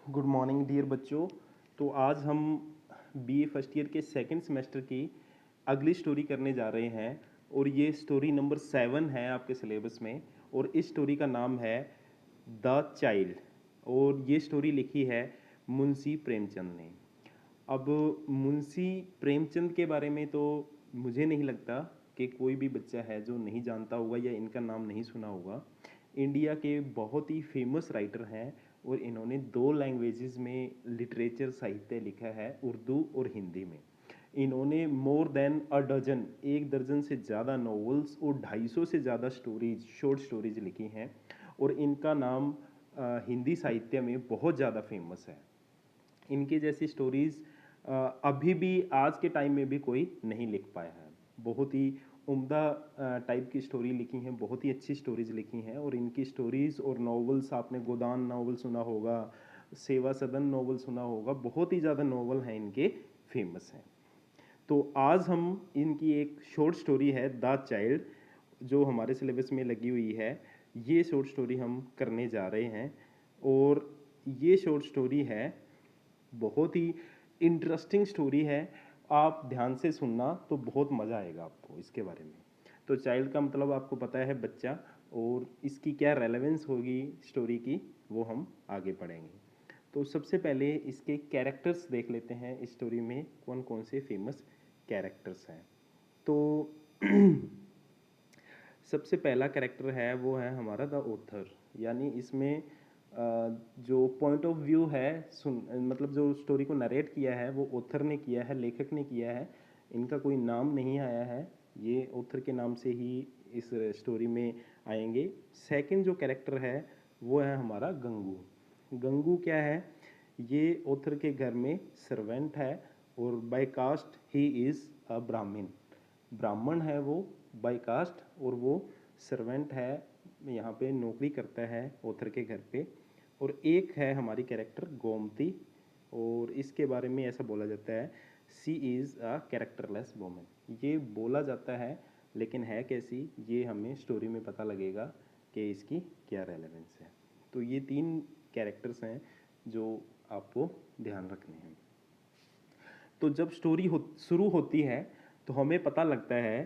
Good morning dear बच्चों। तो आज हम बीए फर्स्ट ईयर के सेकंड सेमेस्टर की अगली स्टोरी करने जा रहे हैं और ये स्टोरी नंबर 7 है आपके सिलेबस में। और इस स्टोरी का नाम है द चाइल्ड और ये स्टोरी लिखी है मुंशी प्रेमचंद ने। अब मुंशी प्रेमचंद के बारे में तो मुझे नहीं लगता कि कोई भी बच्चा है जो नहीं जानता होगा या इनका नाम नहीं सुना होगा। इंडिया के बहुत ही फेमस राइटर हैं और इन्होंने 2 लैंग्वेजेस में लिटरेचर साहित्य लिखा है, उर्दू और हिंदी में। इन्होंने मोर देन अ डजन, 1 दर्जन से ज़्यादा नॉवेल्स और 250 से ज़्यादा स्टोरीज, शॉर्ट स्टोरीज लिखी हैं और इनका नाम हिंदी साहित्य में बहुत ज़्यादा फेमस है। इनके जैसी स्टोरीज़ अभी भी आज के टाइम में भी कोई नहीं लिख पाया है। बहुत ही उम्दा टाइप की स्टोरी लिखी हैं, बहुत ही अच्छी स्टोरीज लिखी हैं। और इनकी स्टोरीज़ और नॉवेल्स, आपने गोदान नावल सुना होगा, सेवा सदन नावल सुना होगा, बहुत ही ज़्यादा नावल हैं इनके, फेमस हैं। तो आज हम इनकी एक शॉर्ट स्टोरी है द चाइल्ड, जो हमारे सिलेबस में लगी हुई है, ये शॉर्ट स्टोरी हम करने जा रहे हैं। और ये शॉर्ट स्टोरी है, बहुत ही इंटरेस्टिंग स्टोरी है। आप ध्यान से सुनना तो बहुत मज़ा आएगा आपको इसके बारे में। तो चाइल्ड का मतलब आपको पता है बच्चा, और इसकी क्या रेलेवेंस होगी स्टोरी की वो हम आगे पढ़ेंगे। तो सबसे पहले इसके कैरेक्टर्स देख लेते हैं, इस स्टोरी में कौन कौन से फेमस कैरेक्टर्स हैं। तो सबसे पहला कैरेक्टर है वो है हमारा द ऑथर, यानी इसमें जो पॉइंट ऑफ व्यू है, मतलब जो स्टोरी को नरेट किया है वो ऑथर ने किया है, लेखक ने किया है। इनका कोई नाम नहीं आया है, ये ऑथर के नाम से ही इस स्टोरी में आएंगे। सेकंड जो कैरेक्टर है वो है हमारा गंगू। गंगू क्या है? ये ऑथर के घर में सर्वेंट है और by caste he is a Brahmin. ब्राह्मण है वो बाय कास्ट, और वो सर्वेंट है, यहाँ पे नौकरी करता है ऑथर के घर पे। और एक है हमारी कैरेक्टर गोमती, और इसके बारे में ऐसा बोला जाता है सी इज़ अ कैरेक्टरलेस वोमेन। ये बोला जाता है लेकिन है कैसी, ये हमें स्टोरी में पता लगेगा कि इसकी क्या रेलेवेंस है। तो ये 3 कैरेक्टर्स हैं जो आपको ध्यान रखने हैं। तो जब स्टोरी शुरू होती है तो हमें पता लगता है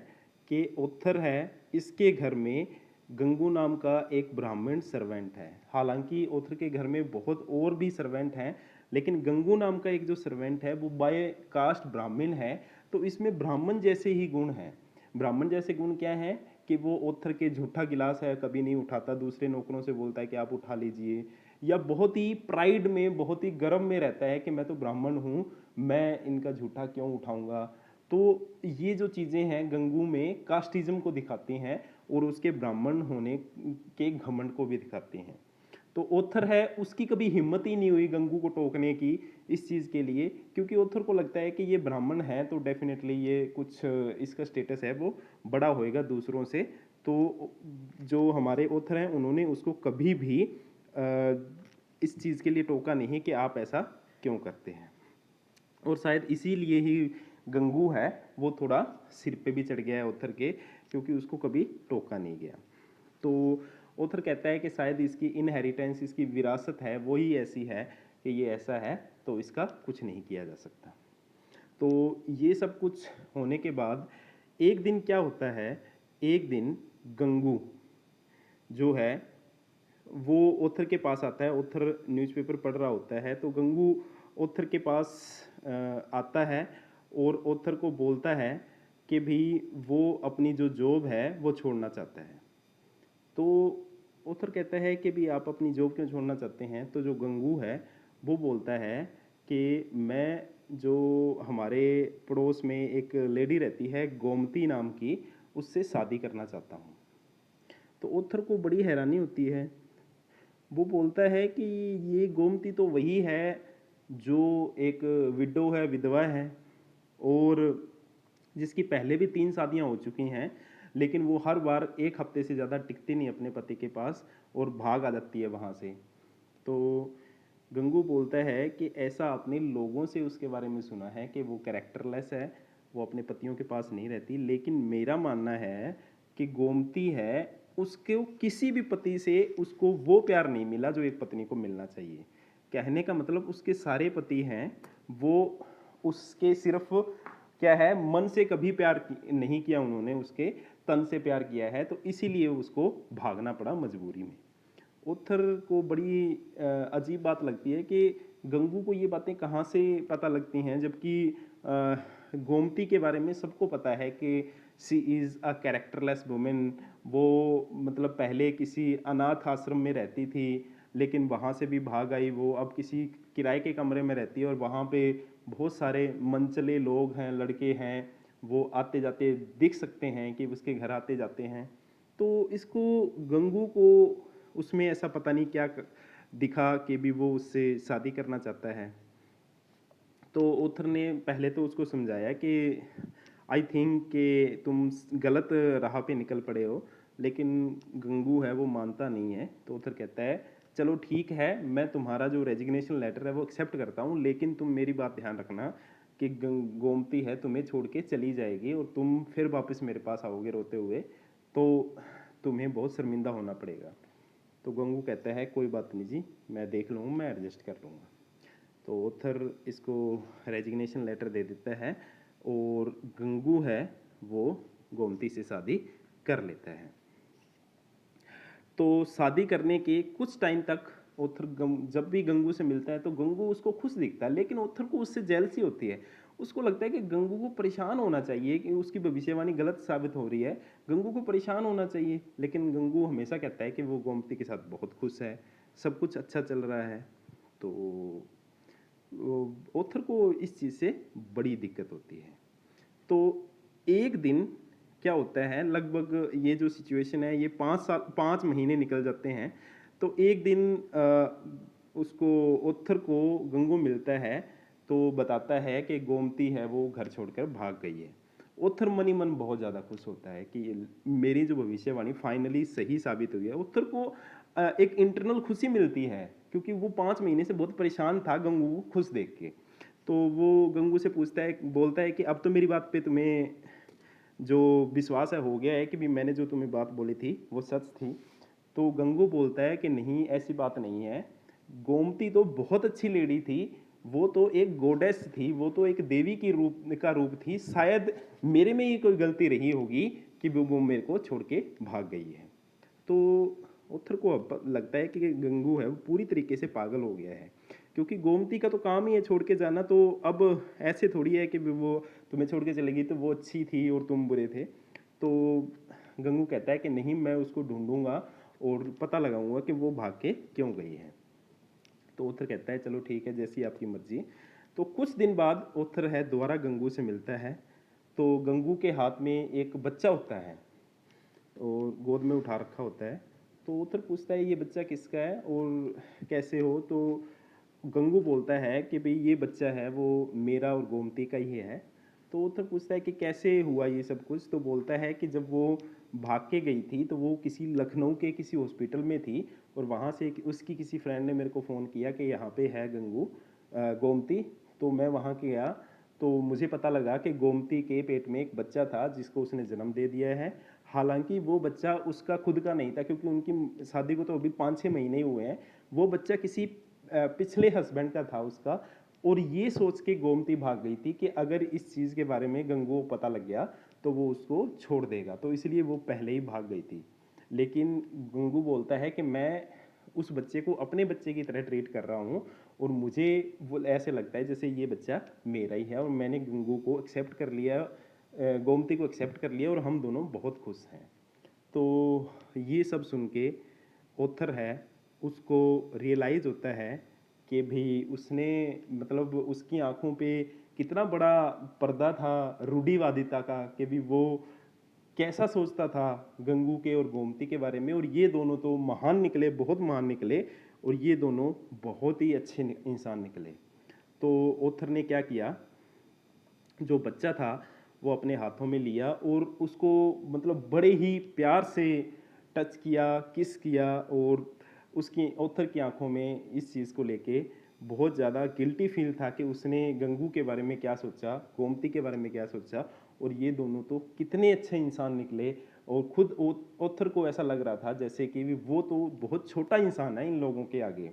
कि ऑथर है, इसके घर में गंगू नाम का एक ब्राह्मण सर्वेंट है। हालांकि ऑथर के घर में बहुत और भी सर्वेंट हैं, लेकिन गंगू नाम का एक जो सर्वेंट है वो बाय कास्ट ब्राह्मण है। तो इसमें ब्राह्मण जैसे ही गुण हैं। ब्राह्मण जैसे गुण क्या है कि वो ऑथर के झूठा गिलास है कभी नहीं उठाता, दूसरे नौकरों से बोलता है कि आप उठा लीजिए, या बहुत ही प्राइड में, बहुत ही गर्व में रहता है कि मैं तो ब्राह्मण हूँ, मैं इनका झूठा क्यों उठाऊंगा। तो ये जो चीज़ें हैं गंगू में कास्टिज्म को दिखाती हैं और उसके ब्राह्मण होने के घमंड को भी दिखाती हैं। तो ऑथर है, उसकी कभी हिम्मत ही नहीं हुई गंगू को टोकने की इस चीज़ के लिए, क्योंकि ऑथर को लगता है कि ये ब्राह्मण है तो डेफिनेटली ये कुछ इसका स्टेटस है वो बड़ा होएगा दूसरों से। तो जो हमारे ऑथर हैं उन्होंने उसको कभी भी इस चीज़ के लिए टोका नहीं कि आप ऐसा क्यों करते हैं। और शायद इसीलिए ही गंगू है वो थोड़ा सिर पे भी चढ़ गया है ऑथर के, क्योंकि उसको कभी टोका नहीं गया। तो ऑथर कहता है कि शायद इसकी इनहेरिटेंस, इसकी विरासत है वो ही ऐसी है कि ये ऐसा है, तो इसका कुछ नहीं किया जा सकता। तो ये सब कुछ होने के बाद एक दिन क्या होता है, एक दिन गंगू जो है वो ऑथर के पास आता है। ऑथर न्यूज़पेपर पढ़ रहा होता है, तो गंगू ऑथर के पास आता है और ऑथर को बोलता है कि भी वो अपनी जो जॉब है वो छोड़ना चाहता है। तो ऑथर कहता है कि भी आप अपनी जॉब क्यों छोड़ना चाहते हैं? तो जो गंगू है वो बोलता है कि मैं, जो हमारे पड़ोस में एक लेडी रहती है गोमती नाम की, उससे शादी करना चाहता हूँ। तो ऑथर को बड़ी हैरानी होती है। वो बोलता है कि ये गोमती तो वही है जो एक विडो है, विधवा है, और जिसकी पहले भी 3 शादियां हो चुकी हैं, लेकिन वो हर बार 1 हफ्ते से ज़्यादा टिकती नहीं अपने पति के पास और भाग आ जाती है वहाँ से। तो गंगू बोलता है कि ऐसा आपने लोगों से उसके बारे में सुना है कि वो कैरेक्टरलेस है, वो अपने पतियों के पास नहीं रहती, लेकिन मेरा मानना है कि गोमती है, उसके किसी भी पति से उसको वो प्यार नहीं मिला जो एक पत्नी को मिलना चाहिए। कहने का मतलब उसके सारे पति हैं वो उसके सिर्फ क्या है, मन से कभी प्यार नहीं किया उन्होंने, उसके तन से प्यार किया है, तो इसीलिए उसको भागना पड़ा मजबूरी में। ओथर को बड़ी अजीब बात लगती है कि गंगू को ये बातें कहाँ से पता लगती हैं, जबकि गोमती के बारे में सबको पता है कि सी इज़ अ कैरेक्टरलेस वुमेन। वो मतलब पहले किसी अनाथ आश्रम में रहती थी, लेकिन वहाँ से भी भाग आई। वो अब किसी किराए के कमरे में रहती है और वहाँ पे बहुत सारे मनचले लोग हैं, लड़के हैं, वो आते जाते दिख सकते हैं कि उसके घर आते जाते हैं। तो इसको गंगू को उसमें ऐसा पता नहीं क्या दिखा कि भी वो उससे शादी करना चाहता है। तो ओथर ने पहले तो उसको समझाया कि आई थिंक कि तुम गलत राह पे निकल पड़े हो, लेकिन गंगू है वो मानता नहीं है। तो ओथर कहता है चलो ठीक है, मैं तुम्हारा जो रेजिग्नेशन लेटर है वो एक्सेप्ट करता हूँ, लेकिन तुम मेरी बात ध्यान रखना कि गोमती है तुम्हें छोड़ के चली जाएगी और तुम फिर वापस मेरे पास आओगे रोते हुए, तो तुम्हें बहुत शर्मिंदा होना पड़ेगा। तो गंगू कहता है कोई बात नहीं जी, मैं देख लूँगा, मैं एडजस्ट कर लूँगा। तो ऑथर इसको रेजिग्नेशन लेटर दे देता है और गंगू है वो गोमती से शादी कर लेता है। तो शादी करने के कुछ टाइम तक ओथर जब भी गंगू से मिलता है तो गंगू उसको खुश दिखता है, लेकिन ओथर को उससे जेलसी होती है। उसको लगता है कि गंगू को परेशान होना चाहिए कि उसकी भविष्यवाणी गलत साबित हो रही है, गंगू को परेशान होना चाहिए। लेकिन गंगू हमेशा कहता है कि वो गोमती के साथ बहुत खुश है, सब कुछ अच्छा चल रहा है। तो ऑथर को इस चीज़ से बड़ी दिक्कत होती है। तो एक दिन क्या होता है, लगभग ये जो सिचुएशन है ये 5 महीने निकल जाते हैं। तो एक दिन उसको ऑथर को गंगू मिलता है तो बताता है कि गोमती है वो घर छोड़कर भाग गई है। ऑथर मन ही मन बहुत ज़्यादा खुश होता है कि मेरी जो भविष्यवाणी फाइनली सही साबित हुई है। ऑथर को एक इंटरनल खुशी मिलती है, क्योंकि वो 5 महीने से बहुत परेशान था गंगू को खुश देख के। तो वो गंगू से पूछता है, बोलता है कि अब तो मेरी बात पे तुम्हें जो विश्वास है हो गया है कि भी मैंने जो तुम्हें बात बोली थी वो सच थी। तो गंगू बोलता है कि नहीं, ऐसी बात नहीं है, गोमती तो बहुत अच्छी लेडी थी, वो तो एक गोडेस थी, वो तो एक देवी की रूप थी, शायद मेरे में ही कोई गलती रही होगी कि वो मेरे को छोड़ के भाग गई है। तो ऑथर को अब लगता है कि गंगू है वो पूरी तरीके से पागल हो गया है, क्योंकि गोमती का तो काम ही है छोड़ के जाना। तो अब ऐसे थोड़ी है कि वो तुम्हें छोड़ के चलेगी तो वो अच्छी थी और तुम बुरे थे। तो गंगू कहता है कि नहीं, मैं उसको ढूंढूंगा और पता लगाऊंगा कि वो भाग के क्यों गई है। तो ऑथर कहता है चलो ठीक है, जैसी आपकी मर्जी। तो कुछ दिन बाद ऑथर है दोबारा गंगू से मिलता है। तो गंगू के हाथ में एक बच्चा होता है और गोद में उठा रखा होता है। तो ऑथर पूछता है ये बच्चा किसका है और कैसे हो। तो गंगू बोलता है कि भाई ये बच्चा है वो मेरा और गोमती का ही है। तो ऑथर पूछता है कि कैसे हुआ ये सब कुछ। तो बोलता है कि जब वो भाग के गई थी तो वो किसी लखनऊ के किसी हॉस्पिटल में थी और वहाँ से उसकी किसी फ्रेंड ने मेरे को फ़ोन किया कि यहाँ पे है गंगू गोमती। तो मैं वहाँ गया तो मुझे पता लगा कि गोमती के पेट में एक बच्चा था जिसको उसने जन्म दे दिया है। हालांकि वो बच्चा उसका खुद का नहीं था, क्योंकि उनकी शादी को तो अभी 5-6 महीने ही हुए हैं। वो बच्चा किसी पिछले हस्बैंड का था उसका। और ये सोच के गोमती भाग गई थी कि अगर इस चीज़ के बारे में गंगू को पता लग गया तो वो उसको छोड़ देगा, तो इसलिए वो पहले ही भाग गई थी। लेकिन गंगू बोलता है कि मैं उस बच्चे को अपने बच्चे की तरह ट्रीट कर रहा हूँ और मुझे वो ऐसे लगता है जैसे ये बच्चा मेरा ही है और मैंने गंगू को एक्सेप्ट कर लिया, गोमती को एक्सेप्ट कर लिया और हम दोनों बहुत खुश हैं। तो ये सब सुन के ऑथर है उसको रियलाइज़ होता है कि भी उसने मतलब उसकी आंखों पे कितना बड़ा पर्दा था रूढ़िवादिता का, कि भी वो कैसा सोचता था गंगू के और गोमती के बारे में। और ये दोनों तो महान निकले, बहुत महान निकले और ये दोनों बहुत ही अच्छे इंसान निकले। तो ऑथर ने क्या किया, जो बच्चा था वो अपने हाथों में लिया और उसको मतलब बड़े ही प्यार से टच किया, किस किया। और उसकी ऑथर की आंखों में इस चीज़ को लेके बहुत ज़्यादा गिल्टी फील था कि उसने गंगू के बारे में क्या सोचा, गोमती के बारे में क्या सोचा। और ये दोनों तो कितने अच्छे इंसान निकले। और खुद ऑथर को ऐसा लग रहा था जैसे कि वो तो बहुत छोटा इंसान है इन लोगों के आगे।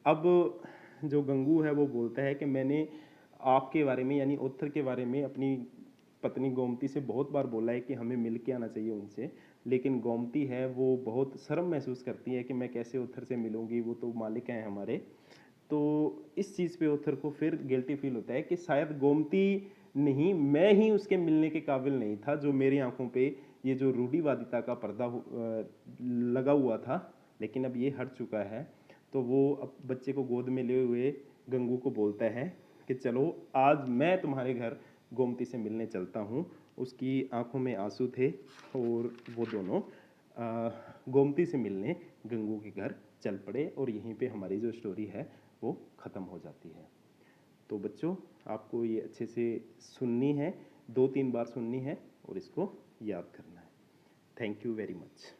अब जो गंगू है वो बोलता है कि मैंने आपके बारे में यानी ओथर के बारे में अपनी पत्नी गोमती से बहुत बार बोला है कि हमें मिल के आना चाहिए उनसे, लेकिन गोमती है वो बहुत शर्म महसूस करती है कि मैं कैसे ओथर से मिलूंगी, वो तो मालिक हैं हमारे। तो इस चीज़ पे ओथर को फिर गिल्टी फील होता है कि शायद गोमती नहीं, मैं ही उसके मिलने के काबिल नहीं था, जो मेरी आंखों पे ये जो रूढ़िवादिता का पर्दा लगा हुआ था, लेकिन अब ये हट चुका है। तो वो अब बच्चे को गोद में लिए हुए गंगू को बोलता है कि चलो आज मैं तुम्हारे घर गोमती से मिलने चलता हूँ। उसकी आंखों में आंसू थे और वो दोनों गोमती से मिलने गंगू के घर चल पड़े और यहीं पे हमारी जो स्टोरी है वो ख़त्म हो जाती है। तो बच्चों, आपको ये अच्छे से सुननी है, 2-3 बार सुननी है और इसको याद करना है। Thank you very much.